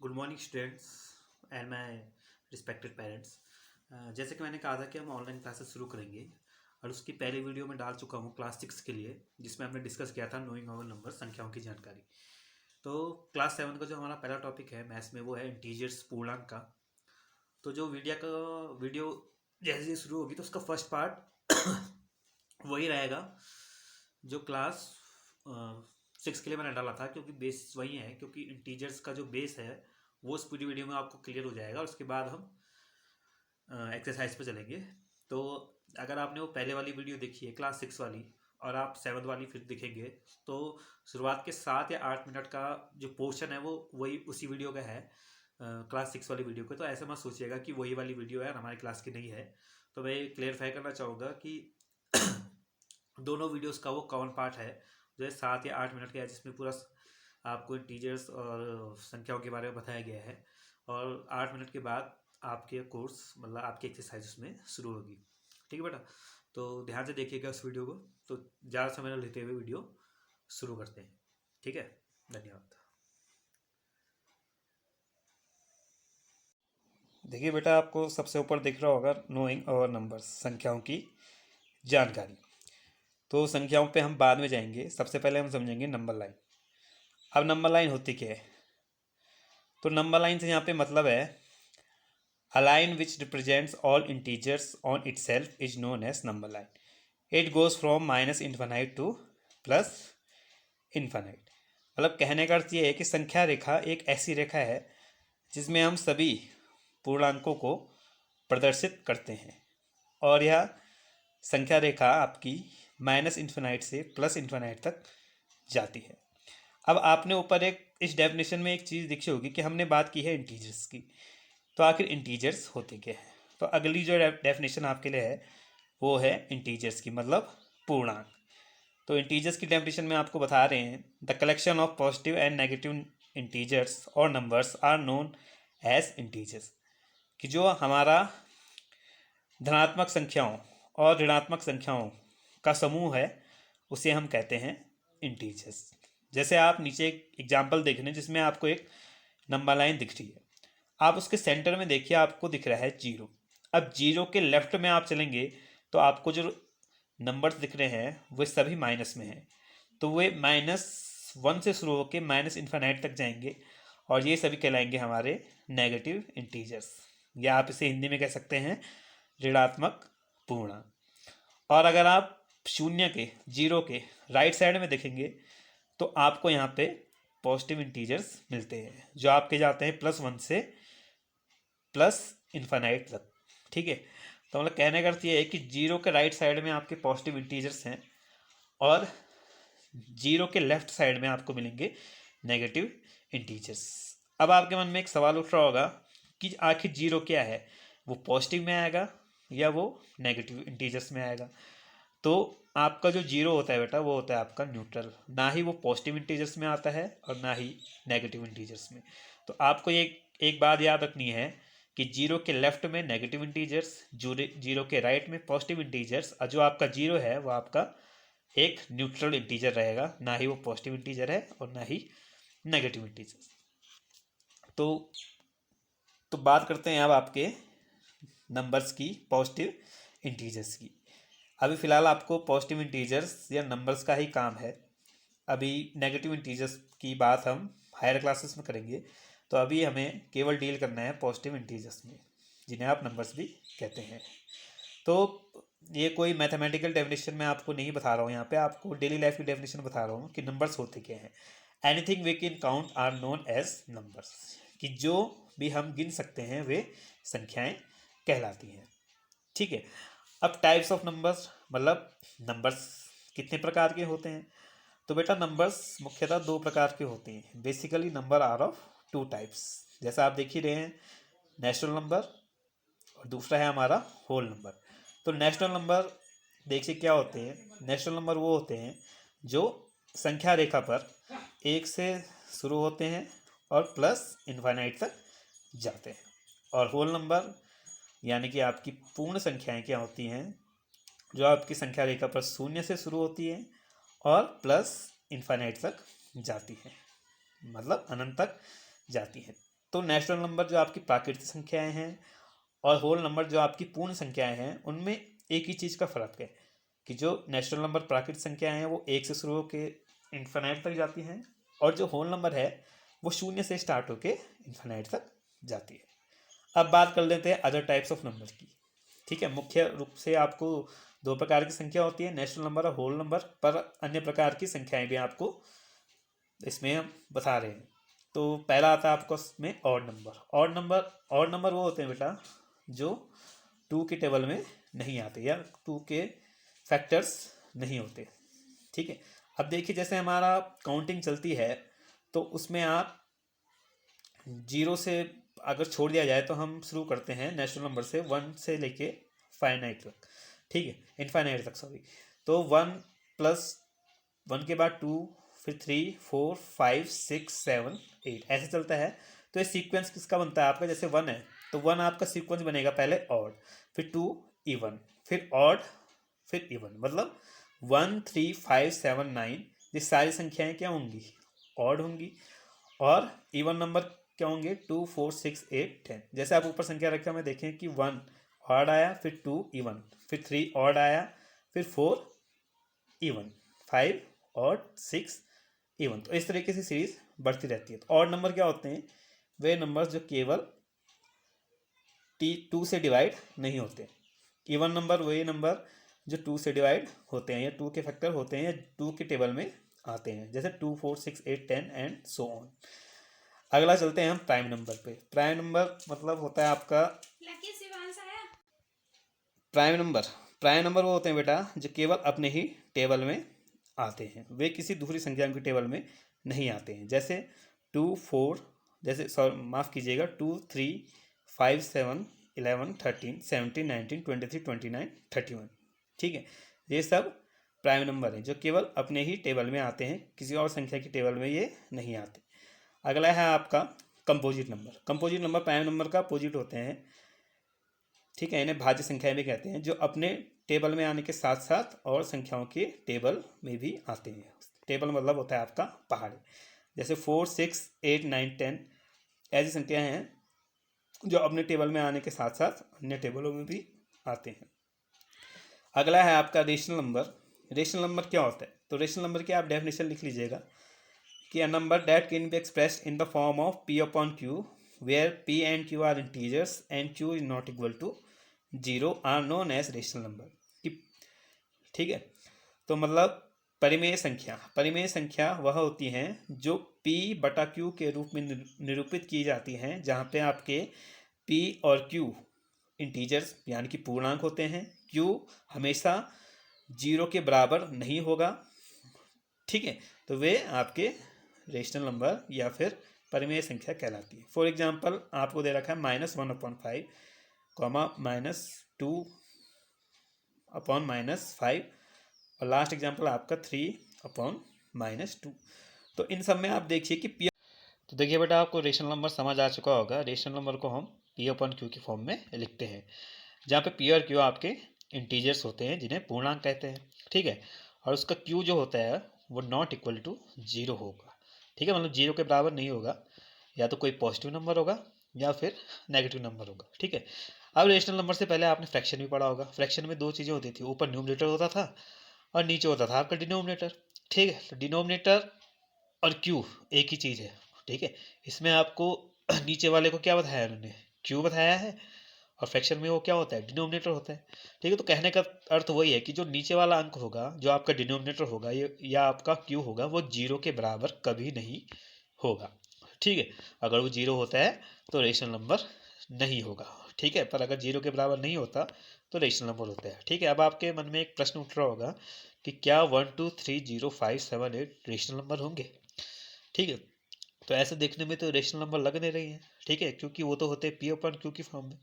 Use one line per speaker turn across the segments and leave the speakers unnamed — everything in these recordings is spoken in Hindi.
Good morning students and my respected parents. जैसे कि मैंने कहा था कि हम ऑनलाइन क्लासेस शुरू करेंगे और उसकी पहली वीडियो में डाल चुका हूँ क्लास 6 के लिए, जिसमें हमने डिस्कस किया था नोइंग ओवर नंबर, संख्याओं की जानकारी। तो क्लास 7 का जो हमारा पहला टॉपिक है मैथ्स में वो है इंटीजर्स, पूर्णांक का। तो जो वीडियो जैसे ही शुरू होगी तो उसका फर्स्ट पार्ट वही रहेगा जो क्लास 6 के लिए मैंने डाला था, क्योंकि बेस वही है, क्योंकि इंटीजर्स का जो बेस है वो इस पूरी वीडियो में आपको क्लियर हो जाएगा और उसके बाद हम एक्सरसाइज पे चलेंगे। तो अगर आपने वो पहले वाली वीडियो देखी है क्लास 6 वाली और आप 7 वाली फिर देखेंगे, तो शुरुआत के 7 या 8 मिनट का जो पोर्शन है वो वही उसी वीडियो का है, क्लास 6 वाली वीडियो का। तो ऐसा मत सोचिएगा कि वही वाली वीडियो है और हमारी क्लास की नहीं है। तो मैं क्लेरिफाई करना चाहूँगा कि दोनों वीडियोस का वो कॉमन पार्ट है जो है 7 या 8 मिनट का है, जिसमें पूरा आपको इंटीजर्स और संख्याओं के बारे में बताया गया है। और 8 मिनट के बाद आपके कोर्स मतलब आपकी एक्सरसाइज उसमें शुरू होगी। ठीक है बेटा, तो ध्यान से देखिएगा उस वीडियो को। तो ज़्यादा समय न लेते हुए वीडियो शुरू करते हैं। ठीक है, धन्यवाद। देखिए बेटा, आपको सबसे ऊपर दिख रहा होगा नोइंग और नंबर्स, संख्याओं की जानकारी। तो संख्याओं पे हम बाद में जाएंगे, सबसे पहले हम समझेंगे नंबर लाइन। अब नंबर लाइन होती क्या है? तो नंबर लाइन से यहाँ पे मतलब है a line which represents all integers on itself is known as number line. It goes from minus infinite to plus infinite. मतलब कहने का अर्थ ये है कि संख्या रेखा एक ऐसी रेखा है जिसमें हम सभी पूर्णांकों को प्रदर्शित करते हैं, और यह संख्या रेखा आपकी माइनस इन्फिनाइट से प्लस इन्फिनाइट तक जाती है। अब आपने ऊपर एक इस डेफिनेशन में एक चीज़ दिखी होगी कि हमने बात की है इंटीजर्स की। तो आखिर इंटीजर्स होते क्या है? तो अगली जो डेफिनेशन आपके लिए है वो है इंटीजर्स की, मतलब पूर्णांक। तो इंटीजर्स की डेफिनेशन में आपको बता रहे हैं the collection of positive and negative integers और numbers are known as integers. कि जो हमारा धनात्मक संख्याओं और ऋणात्मक संख्याओं का समूह है उसे हम कहते हैं इंटीजर्स। जैसे आप नीचे एक एग्जाम्पल देख रहे हैं जिसमें आपको एक नंबर लाइन दिख रही है। आप उसके सेंटर में देखिए, आपको दिख रहा है जीरो। अब जीरो के लेफ्ट में आप चलेंगे तो आपको जो नंबर्स दिख रहे हैं वे सभी माइनस में हैं। तो वे -1 से शुरू होकर माइनस इन्फिनाइट तक जाएंगे और ये सभी कहलाएंगे हमारे नेगेटिव इंटीजर्स, या आप इसे हिंदी में कह सकते हैं ऋणात्मक पूर्णांक। और अगर आप शून्य के, जीरो के राइट साइड में देखेंगे तो आपको यहाँ पे पॉजिटिव इंटीजर्स मिलते हैं जो आपके जाते हैं +1 से प्लस इन्फिनाइट तक। ठीक है, तो मतलब कहने का अर्थ ये है कि जीरो के राइट साइड में आपके पॉजिटिव इंटीजर्स हैं और जीरो के लेफ्ट साइड में आपको मिलेंगे नेगेटिव इंटीजर्स। अब आपके मन में एक सवाल उठ रहा होगा कि आखिर जीरो क्या है, वो पॉजिटिव में आएगा या वो नेगेटिव इंटीजर्स में आएगा? तो आपका जो जीरो होता है बेटा वो होता है आपका न्यूट्रल, ना ही वो पॉजिटिव इंटीजर्स में आता है और ना ही नेगेटिव इंटीजर्स में। तो आपको ये एक बात याद रखनी है कि जीरो के लेफ्ट में नेगेटिव इंटीजर्स, जीरो के राइट में पॉजिटिव इंटीजर्स, और जो आपका जीरो है वो आपका एक न्यूट्रल इंटीजर रहेगा, ना ही वो पॉजिटिव इंटीजर है और ना ही नेगेटिव इंटीजर। तो बात करते हैं अब आपके नंबर्स की, पॉजिटिव इंटीजर्स की। अभी फ़िलहाल आपको पॉजिटिव इंटीजर्स या नंबर्स का ही काम है। अभी नेगेटिव इंटीजर्स की बात हम हायर क्लासेस में करेंगे। तो अभी हमें केवल डील करना है पॉजिटिव इंटीजर्स में, जिन्हें आप नंबर्स भी कहते हैं। तो ये कोई मैथमेटिकल डेफिनेशन मैं आपको नहीं बता रहा हूँ, यहाँ पे आपको डेली लाइफ की डेफिनेशन बता रहा हूँ कि नंबर्स होते क्या हैं। Anything we can count are known as numbers. कि जो भी हम गिन सकते हैं वे संख्याएं कहलाती हैं। ठीक है, अब टाइप्स ऑफ नंबर्स, मतलब नंबर्स कितने प्रकार के होते हैं? तो बेटा नंबर्स मुख्यतः 2 प्रकार के होते हैं। Basically number are of 2 types. जैसा आप देख ही रहे हैं, नेचुरल नंबर और दूसरा है हमारा होल नंबर। तो नेचुरल नंबर देखिए क्या होते हैं। नेचुरल नंबर वो होते हैं जो संख्या रेखा पर 1 से शुरू होते हैं और प्लस इन्फाइनाइट तक जाते हैं। और होल नंबर यानी कि आपकी पूर्ण संख्याएं क्या होती हैं, जो आपकी संख्या रेखा पर 0 से शुरू होती है और प्लस इन्फाइनाइट तक जाती है, मतलब अनंत तक जाती है। तो नेचुरल नंबर जो आपकी प्राकृतिक संख्याएं हैं और होल नंबर जो आपकी पूर्ण संख्याएं हैं, उनमें एक ही चीज़ का फ़र्क है कि जो नेचुरल नंबर प्राकृतिक संख्याएं हैं वो 1 से शुरू होकर इन्फिनाइट तक जाती हैं, और जो होल नंबर है वो 0 से स्टार्ट होकर इन्फिनाइट तक जाती है। अब बात कर लेते हैं अदर टाइप्स ऑफ नंबर की। ठीक है, मुख्य रूप से आपको 2 प्रकार की संख्या होती है, नेचुरल नंबर और होल नंबर, पर अन्य प्रकार की संख्याएं भी आपको इसमें हम बता रहे हैं। तो पहला आता है आपको इसमें ऑड नंबर। ऑड नंबर वो होते हैं बेटा जो 2 के टेबल में नहीं आते या 2 के फैक्टर्स नहीं होते। ठीक है, अब देखिए जैसे हमारा काउंटिंग चलती है तो उसमें आप 0 से अगर छोड़ दिया जाए तो हम शुरू करते हैं नेचुरल नंबर से 1 से लेके फाइनाइट तक। ठीक है, इनफाइनाइट तक सॉरी। तो 1 प्लस 1 के बाद 2, फिर 3, 4, 5, 6, 7, 8 ऐसे चलता है। तो ये सीक्वेंस किसका बनता है आपका, जैसे 1 है तो 1 आपका सीक्वेंस बनेगा पहले ऑड, फिर 2 इवन, फिर ऑड, फिर इवन, मतलब 1, 3, 5, 7, 9 ये सारी संख्याएं क्या होंगी, ऑड होंगी। और इवन नंबर क्या होंगे, 2, 4, 6, 8, 10। जैसे आप ऊपर संख्या रखा में देखें कि 1 ऑड आया, फिर 2 इवन, फिर 3 ऑड आया, फिर 4 इवन, 5 ऑड, 6 इवन। तो इस तरीके से सीरीज बढ़ती रहती है। तो ऑड नंबर क्या होते हैं, वे नंबर्स जो केवल 2 से डिवाइड नहीं होते। इवन नंबर वही नंबर जो 2 से डिवाइड होते हैं या 2 के फैक्टर होते हैं या 2 के टेबल में आते हैं, जैसे 2, 4, 6, 8, 10 एंड सो ऑन। अगला चलते हैं हम प्राइम नंबर पे। प्राइम नंबर मतलब होता है आपका प्राइम नंबर वो होते हैं बेटा जो केवल अपने ही टेबल में आते हैं, वे किसी दूसरी संख्या के टेबल में नहीं आते हैं। जैसे 2, 4, जैसे सॉरी माफ़ कीजिएगा 2, 3, 5, 7, 11, 13, 17, 19, 23, 29, 31। ठीक है, ये सब प्राइम नंबर हैं जो केवल अपने ही टेबल में आते हैं, किसी और संख्या की टेबल में ये नहीं आते। अगला है आपका composite number. Composite number prime number का अपोजिट होते हैं। ठीक है, इन्हें भाज्य संख्याएं भी कहते हैं, जो अपने टेबल में आने के साथ साथ और संख्याओं के टेबल में भी आते हैं। टेबल मतलब होता है आपका पहाड़, जैसे 4, 6, 8, 9, 10 ऐसी संख्याएं हैं जो अपने टेबल में आने के साथ साथ अन्य टेबलों में भी आते हैं। अगला है आपका रेशनल नंबर। रेशनल नंबर क्या होता है, तो रेशनल नंबर की आप डेफिनेशन लिख लीजिएगा कि a number that can be expressed in the form of p upon q where p and q are integers and q is not equal to 0 are known as rational number. ठीक है, तो मतलब परिमेय संख्या वह होती हैं जो p बटा q के रूप में निरूपित की जाती हैं, जहाँ पे आपके p और q इंटीजर्स यानी कि पूर्णांक होते हैं, q हमेशा 0 के बराबर नहीं होगा। ठीक है, तो वे आपके रेशनल नंबर या फिर परिमेय संख्या कहलाती है। फॉर एग्जाम्पल आपको दे रखा है -1/5 कॉमा -2 अपॉन -5 और लास्ट एग्जाम्पल आपका 3/-2। तो इन सब में आप देखिए कि पी, तो देखिए बेटा आपको रेशनल नंबर समझ आ चुका होगा। रेशनल नंबर को हम p/q की फॉर्म में लिखते हैं, जहाँ पे p और q आपके इंटीजर्स होते हैं जिन्हें पूर्णांक कहते हैं। ठीक है, और उसका q जो होता है वो नॉट इक्वल टू 0 होगा। ठीक है, मतलब 0 के बराबर नहीं होगा, या तो कोई पॉजिटिव नंबर होगा या फिर नेगेटिव नंबर होगा। ठीक है, अब रेशनल नंबर से पहले आपने फ्रैक्शन भी पढ़ा होगा। फ्रैक्शन में 2 चीज़ें होती थी, ऊपर न्यूमरेटर होता था और नीचे होता था आपका डिनोमिनेटर। ठीक है, तो डिनोमिनेटर और क्यू एक ही चीज़ है। ठीक है, इसमें आपको नीचे वाले को क्या बताया उन्होंने, क्यू बताया है, और फ्रैक्शन में वो क्या होता है, डिनोमिनेटर होता है। ठीक है, तो कहने का अर्थ वही है कि जो नीचे वाला अंक होगा, जो आपका डिनोमिनेटर होगा ये या आपका क्यू होगा, वो 0 के बराबर कभी नहीं होगा। ठीक है, अगर वो 0 होता है तो रेशनल नंबर नहीं होगा। ठीक है, पर अगर 0 के बराबर नहीं होता तो रेशनल नंबर होता है। ठीक है, अब आपके मन में एक प्रश्न उठ रहा होगा कि क्या 1, 2, 3, 0, 5, 7, 8 रेशनल नंबर होंगे। ठीक है, तो ऐसे देखने में तो रेशनल नंबर लग नहीं रही है। ठीक है, क्योंकि वो तो होते हैं p/q की फॉर्म में।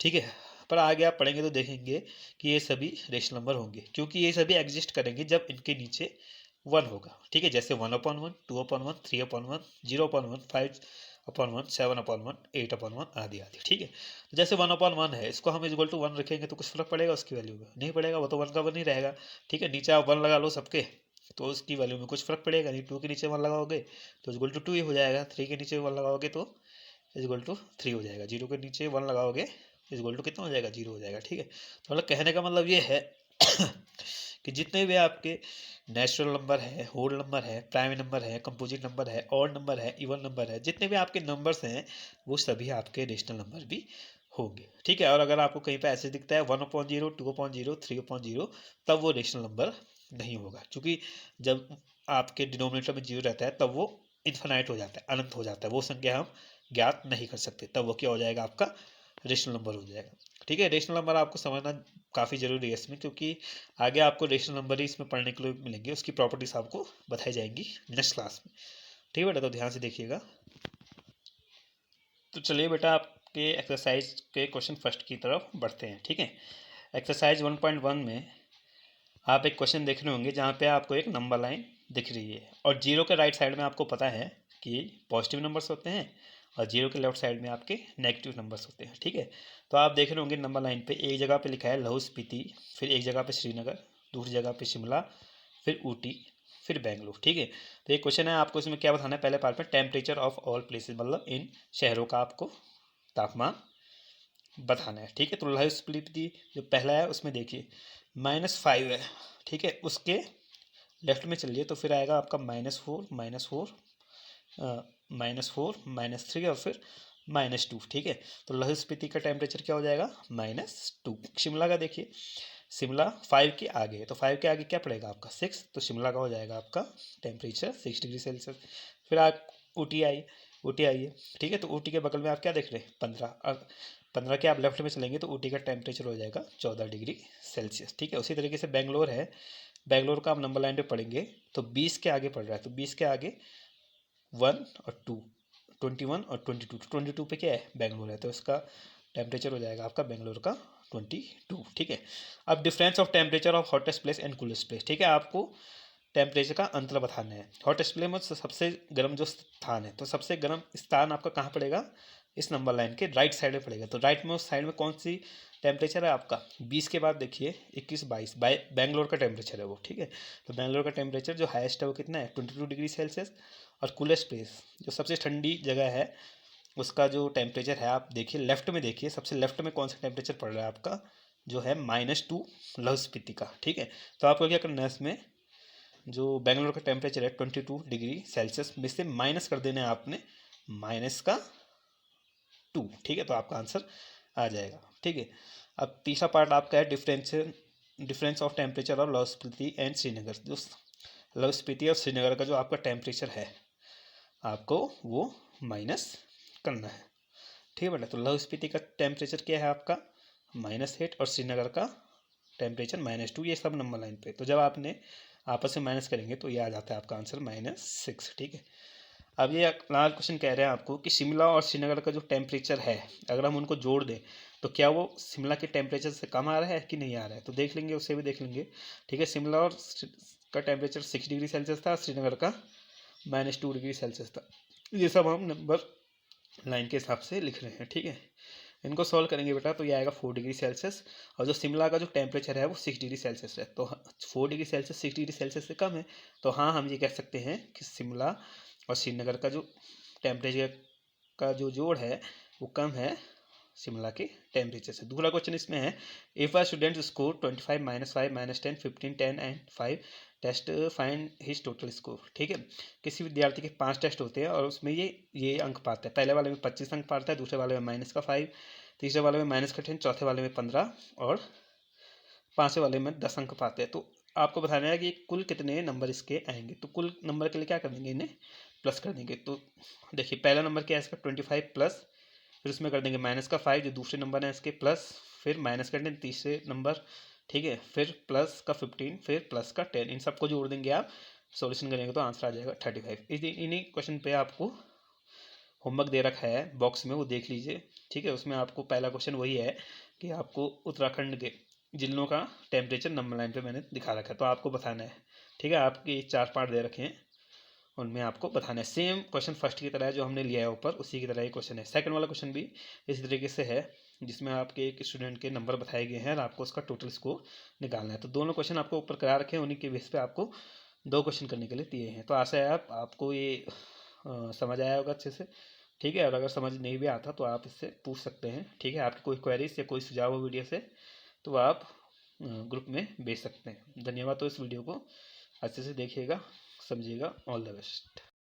ठीक है, पर आगे आप पढ़ेंगे तो देखेंगे कि ये सभी रेशनल नंबर होंगे, क्योंकि ये सभी एग्जिस्ट करेंगे जब इनके नीचे 1 होगा। ठीक है, जैसे 1/1, 2/1, 3/1, 0/1, 5/1, 7/1, 8/1 आदि आदि। ठीक है, तो जैसे 1/1 है, इसको हम इक्वल टू 1 रखेंगे तो कुछ फर्क पड़ेगा उसकी वैल्यू में, नहीं पड़ेगा, वो तो 1 का 1 ही रहेगा। ठीक है, नीचे आप 1 लगा लो सबके तो उसकी वैल्यू में कुछ फर्क पड़ेगा नहीं। 2 के नीचे 1 लगाओगे तो इक्वल टू 2 ही हो जाएगा, 3 के नीचे 1 लगाओगे तो इज इक्वल टू 3 हो जाएगा। 0 के नीचे 1 लगाओगे इज इक्वल टू कितना हो जाएगा, 0 हो जाएगा। ठीक है, तो मतलब कहने का मतलब ये है कि जितने भी आपके नेचुरल नंबर है, होल नंबर है, प्राइम नंबर है, कंपोजिट नंबर है, ऑड नंबर है, इवन नंबर है, जितने भी आपके नंबर्स हैं वो सभी आपके रेशनल नंबर भी होंगे। ठीक है, और अगर आपको कहीं पे ऐसे दिखता है 1/0, 2/0, 3/0, तब वो रेशनल नंबर नहीं होगा, क्योंकि जब आपके डिनोमिनेटर में 0 रहता है तब वो इन्फिनाइट हो जाता है, अनंत हो जाता है, वो संख्या हम ज्ञात नहीं कर सकते, तब वो क्या हो जाएगा, आपका रेशनल नंबर हो जाएगा। ठीक है, रेशनल नंबर आपको समझना काफ़ी ज़रूरी है इसमें, क्योंकि आगे आपको रेशनल नंबर ही इसमें पढ़ने के लिए मिलेंगे, उसकी प्रॉपर्टीज आपको बताई जाएंगी नेक्स्ट क्लास में। ठीक है बेटा, तो ध्यान से देखिएगा। तो चलिए बेटा, आपके एक्सरसाइज के क्वेश्चन फर्स्ट की तरफ बढ़ते हैं। ठीक है, एक्सरसाइज 1.1 में आप एक क्वेश्चन देख रहे होंगे जहाँ पे आपको एक नंबर लाइन दिख रही है, और जीरो के राइट साइड में आपको पता है कि पॉजिटिव नंबर्स होते हैं, और जीरो के लेफ्ट साइड में आपके नेगेटिव नंबर्स होते हैं। ठीक है, तो आप देख रहे होंगे नंबर लाइन पे एक जगह पे लिखा है लाहौल स्पीति, फिर एक जगह पे श्रीनगर, दूसरी जगह पे शिमला, फिर ऊटी, फिर बेंगलुरु। ठीक है, तो एक क्वेश्चन है, आपको इसमें क्या बताना है, पहले पार्ट में टेम्परेचर ऑफ ऑल प्लेसेस, मतलब इन शहरों का आपको तापमान बताना है। ठीक है, तो लाहौल स्पीति जो पहला है उसमें देखिए -5 है। ठीक है, उसके लेफ्ट में चलिए तो फिर आएगा आपका -4, -4, -4, -3 और फिर -2। ठीक है, तो लाहौल स्पीति का टेम्परेचर क्या हो जाएगा, -2। शिमला का देखिए, शिमला 5 के आगे है, तो 5 के आगे क्या पड़ेगा आपका 6, तो शिमला का हो जाएगा आपका टेम्परेचर 6 डिग्री सेल्सियस। फिर आप ऊटी आइए, ऊटी आइए। ठीक है, तो ऊटी के बगल में आप क्या देख रहे हैं 15, और 15 के आप लेफ्ट में चलेंगे तो ऊटी का टेम्परेचर हो जाएगा 14 डिग्री सेल्सियस। ठीक है, उसी तरीके से बेंगलोर है, बेंगलोर का आप नंबर लाइन पे पढ़ेंगे तो 20 के आगे पड़ रहा है, तो 20 के आगे 1 और 2, 21 और 22, 22 पे क्या है, बेंगलोर है, तो इसका टेम्परेचर हो जाएगा आपका बेंगलोर का 22। ठीक है, अब difference of temperature of hottest place and coolest place. ठीक है, आपको टेम्परेचर का अंतर बताना है। हॉटेस्ट प्लेस में सबसे गर्म जो स्थान है, तो सबसे गर्म स्थान आपका कहाँ पड़ेगा, इस नंबर लाइन के राइट साइड में पड़ेगा। तो राइट में उस साइड में कौन सी टेम्परेचर है आपका, 20 के बाद देखिए 21, 22 बेंगलोर का टेम्परेचर है वो। ठीक है, तो बेंगलोर का टेम्परेचर जो हाईएस्ट है वो कितना है 22 डिग्री सेल्सियस, और कूलेस्ट प्लेस जो सबसे ठंडी जगह है उसका जो टेम्परेचर है आप देखिए लेफ्ट में, देखिए सबसे लेफ्ट में कौन सा टेम्परेचर पड़ रहा है आपका, जो है -2 लाहौल स्पीति का। ठीक है, तो आपको क्या करना है, इसमें जो बेंगलोर का टेम्परेचर है 22 डिग्री सेल्सियस में से माइनस कर देना है आपने -2। ठीक है, तो आपका आंसर आ जाएगा। ठीक है, अब तीसरा पार्ट आपका है difference of temperature of Lahaul Spiti and Srinagar. जो लाहौल स्पीति और श्रीनगर का जो आपका टेम्परेचर है आपको वो माइनस करना है। ठीक है बेटा, तो लाहौल स्पीति का टेम्परेचर क्या है आपका -8, और श्रीनगर का टेम्परेचर -2, ये सब नंबर लाइन पे। तो जब आपने आपस में माइनस करेंगे तो ये आ जाता है आपका आंसर -6। ठीक है, अब ये लास्ट क्वेश्चन कह रहे हैं आपको कि शिमला और श्रीनगर का जो टेम्परेचर है अगर हम उनको जोड़ दें तो क्या वो शिमला के टेम्परेचर से कम आ रहा है कि नहीं आ रहा है, तो देख लेंगे, उससे भी देख लेंगे। ठीक है, शिमला और का टेम्परेचर 6 डिग्री सेल्सियस था, श्रीनगर का -2 डिग्री सेल्सियस था। ये सब हम नंबर लाइन के हिसाब से लिख रहे हैं। ठीक है, इनको सॉल्व करेंगे बेटा तो ये आएगा 4 डिग्री सेल्सियस, और जो शिमला का जो टेम्परेचर है वो 6 डिग्री सेल्सियस है, तो 4 डिग्री सेल्सियस 6 डिग्री सेल्सियस से कम है, तो हाँ हम ये कह सकते हैं कि शिमला और श्रीनगर का जो टेम्परेचर का जो जोड़ है वो कम है शिमला के टेम्परेचर से। दूसरा क्वेश्चन इसमें है, if a student score 25 -5 -10 15 10 and 5 test find his total score. ठीक है, किसी विद्यार्थी के 5 टेस्ट होते हैं और उसमें ये अंक पाता है, पहले वाले में 25 अंक पाता है, दूसरे वाले में -5, तीसरे वाले में -10, चौथे वाले में 15 और पाँचवें वाले में 10 अंक पाते हैं। तो आपको बताना है कि कुल कितने नंबर इसके आएंगे, तो कुल नंबर के लिए क्या कर देंगे, इन्हें प्लस कर देंगे। तो देखिए पहला नंबर क्या है इसका 25 प्लस, फिर उसमें कर देंगे -5 जो दूसरे नंबर है इसके, प्लस फिर माइनस कर देंगे तीसरे नंबर। ठीक है, फिर प्लस का 15, फिर प्लस का 10, इन सबको जोड़ देंगे आप, सॉल्यूशन करेंगे तो आंसर आ जाएगा 35। इन्हीं क्वेश्चन पे आपको होमवर्क दे रखा है बॉक्स में, वो देख लीजिए। ठीक है, उसमें आपको पहला क्वेश्चन वही है कि आपको उत्तराखंड के जिलों का टेम्परेचर नंबर लाइन पे मैंने दिखा रखा है, तो आपको बताना है। ठीक है, आपके 4 पार्ट दे रखे हैं, उनमें आपको बताना है। सेम क्वेश्चन फर्स्ट की तरह है जो हमने लिया है ऊपर, उसी की तरह ही क्वेश्चन है। सेकंड वाला क्वेश्चन भी इसी तरीके से है, जिसमें आपके एक स्टूडेंट के नंबर बताए गए हैं और आपको उसका टोटल स्कोर निकालना है। तो दोनों क्वेश्चन आपको ऊपर करा रखे हैं, उन्हीं के बेस पे आपको 2 क्वेश्चन करने के लिए दिए हैं। तो आशा है आपको ये समझ आया होगा अच्छे से। ठीक है। और अगर समझ नहीं भी आता तो आप इससे पूछ सकते हैं। ठीक है, आपकी कोई क्वेरीज या कोई सुझाव हो वीडियो से तो आप ग्रुप में भेज सकते हैं। धन्यवाद। तो इस वीडियो को अच्छे से देखिएगा, समझिएगा। All the best.